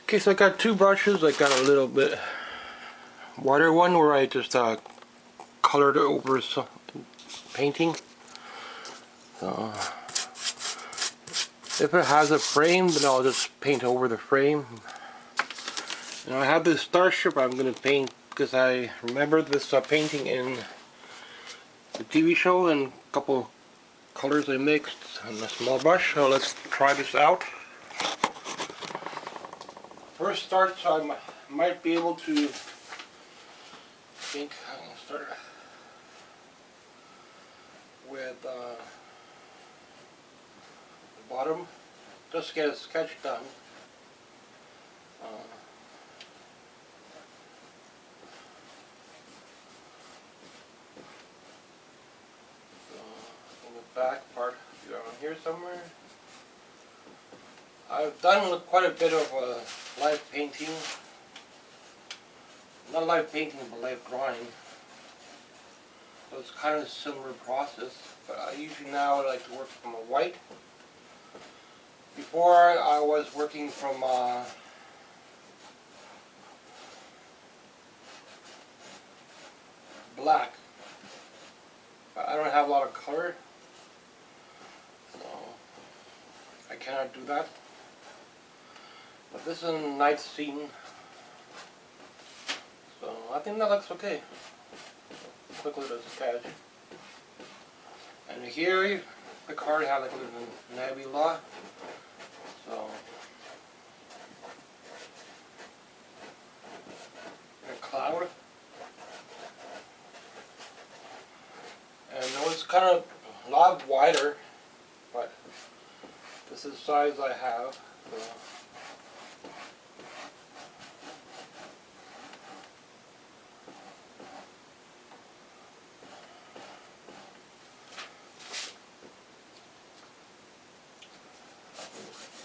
Okay, so I got two brushes. I got a little bit wider one where I just colored over some painting. So if it has a frame, then I'll just paint over the frame. And I have this starship I'm going to paint because I remember this painting in the TV show and a couple colors I mixed on a small brush. So let's try this out. First start, so I might be able to think I'm going to start with the bottom, just get a sketch done. In the back part around here somewhere. I've done quite a bit of live painting. Not live painting, but live drawing. So it's kind of a similar process. But I usually now like to work from a white. Before I was working from black. But I don't have a lot of color. So I cannot do that. But this is a night scene. So I think that looks okay. Quickly to sketch. And here the card has like a little nebula. So a cloud. And it was kind of a lot wider, but this is the size I have. So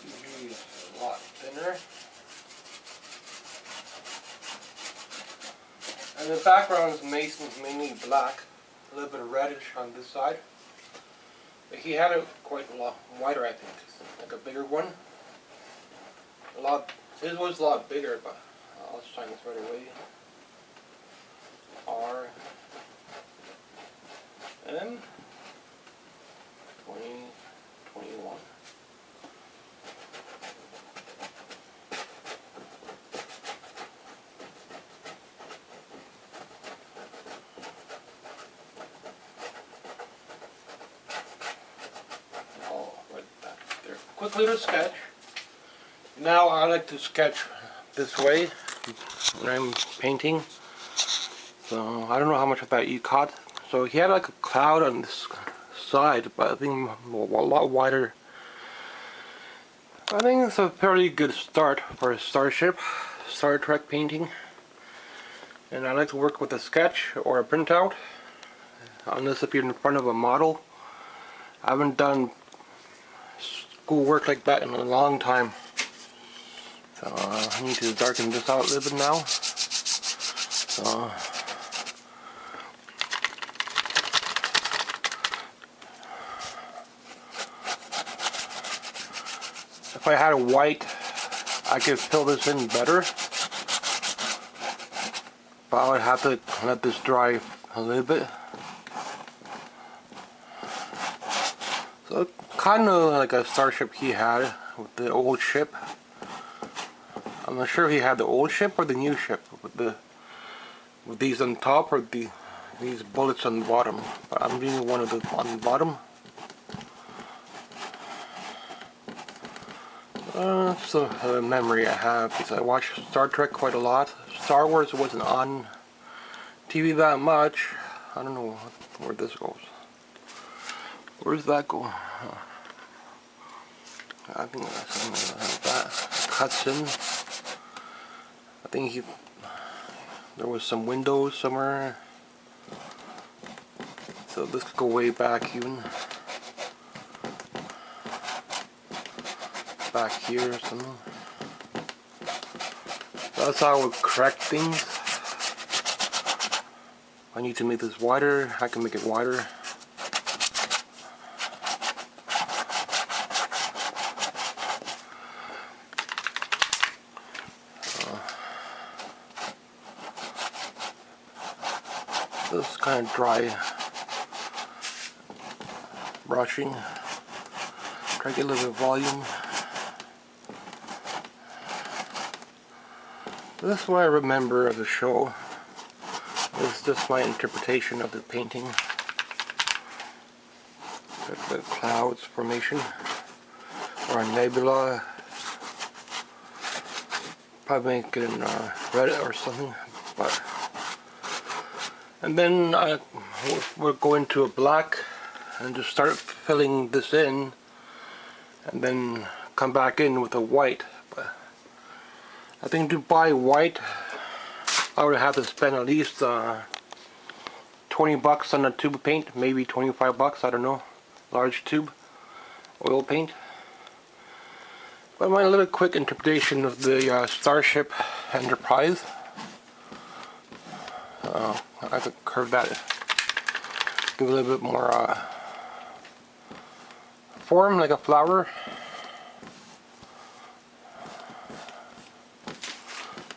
usually a lot thinner. And the background is mainly black, a little bit of reddish on this side. But he had it quite a lot wider, I think, like a bigger one. His was a lot bigger, but I'll just try this right away. R M 2021. Quick little sketch. Now I like to sketch this way when I'm painting. So I don't know how much of that you caught. So he had like a cloud on this side, but I think a lot wider. I think it's a fairly good start for a starship, Star Trek painting. And I like to work with a sketch or a printout, unless if you're in front of a model. I haven't done school work like that in a long time. So I need to darken this out a little bit now. So if I had a white, I could fill this in better. But I would have to let this dry a little bit. So kind of like a starship he had with the old ship. I'm not sure if he had the old ship or the new ship with these on top or these bullets on the bottom. But I'm doing one of the on the bottom. It's a memory I have because I watched Star Trek quite a lot. Star Wars wasn't on TV that much. I don't know where this goes. Where does that go? I think that's that cuts in. I think there was some windows somewhere. So this could go way back even. Back here or something. That's how I would correct things. If I need to make this wider, I can make it wider. This kind of dry brushing. Try to get a little bit of volume. This is what I remember of the show. This is just my interpretation of the painting. The clouds formation, or a nebula. Probably make it in red or something. But and then we'll go into a black and just start filling this in, and then come back in with a white. But I think to buy white, I would have to spend at least 20 bucks on a tube of paint, maybe 25 bucks, I don't know, large tube oil paint. But my little quick interpretation of the Starship Enterprise, I could curve that, give it a little bit more form, like a flower,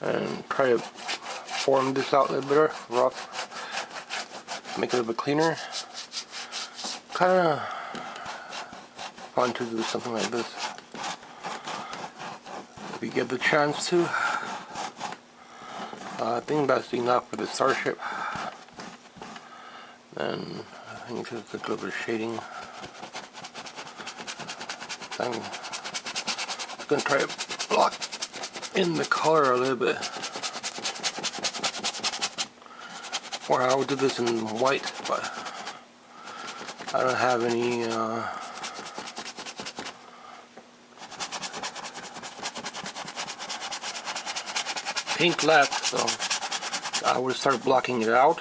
and try to form this out a little bit rough, make it a little bit cleaner. Kind of fun to do something like this if you get the chance to. I think that's enough for the Starship. Then I think just a little bit of shading. I'm going to try to block in the color a little bit. Or I would do this in white, but I don't have any paint left, so I would start blocking it out.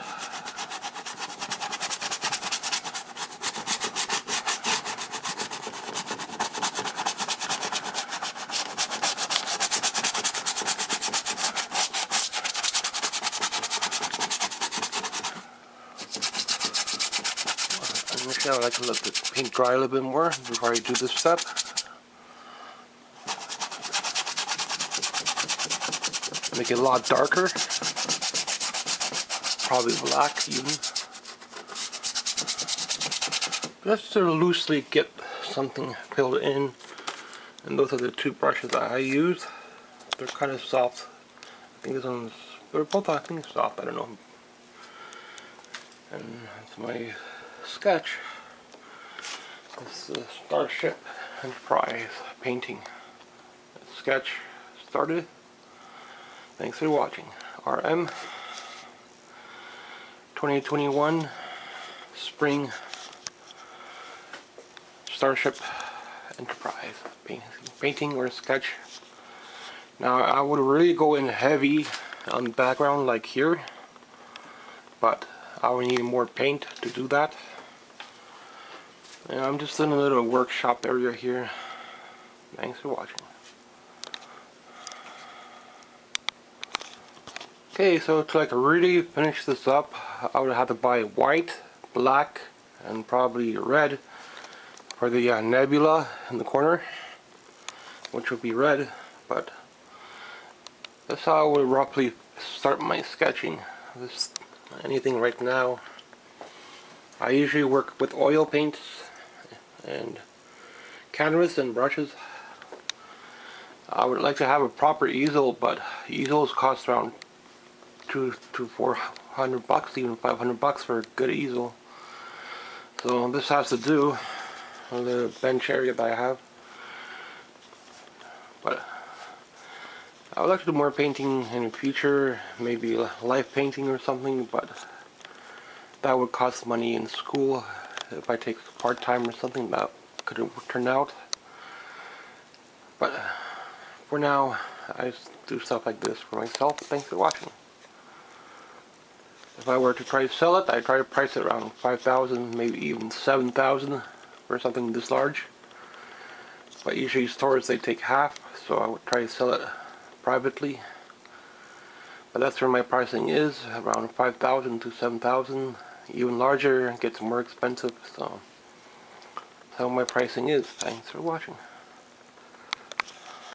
Initially, I would like to let the paint dry a little bit more before I do this step. Make it a lot darker, probably black even. Just to loosely get something filled in. And those are the two brushes that I use. They're kind of soft. I think this one's, they're both I think soft, I don't know. And that's my sketch. This is Starship Enterprise painting. Sketch started. Thanks for watching. RM 2021 Spring Starship Enterprise painting or sketch. Now I would really go in heavy on the background like here, but I would need more paint to do that. And I'm just in a little workshop area here. Thanks for watching. Okay, so to like really finish this up, I would have to buy white, black, and probably red for the nebula in the corner, which would be red. But that's how I would roughly start my sketching. Anything right now. I usually work with oil paints and canvas and brushes. I would like to have a proper easel, but easels cost around $200 to $400, even $500 for a good easel. So this has to do with the bench area that I have. But I would like to do more painting in the future, maybe life painting or something, but that would cost money in school. If I take part-time or something, that could turn out. But for now, I just do stuff like this for myself. Thanks for watching. If I were to try to sell it, I'd try to price it around $5,000, maybe even $7,000 for something this large. But usually stores, they take half, so I would try to sell it privately. But that's where my pricing is, around $5,000 to $7,000. Even larger, it gets more expensive, so that's how my pricing is. Thanks for watching.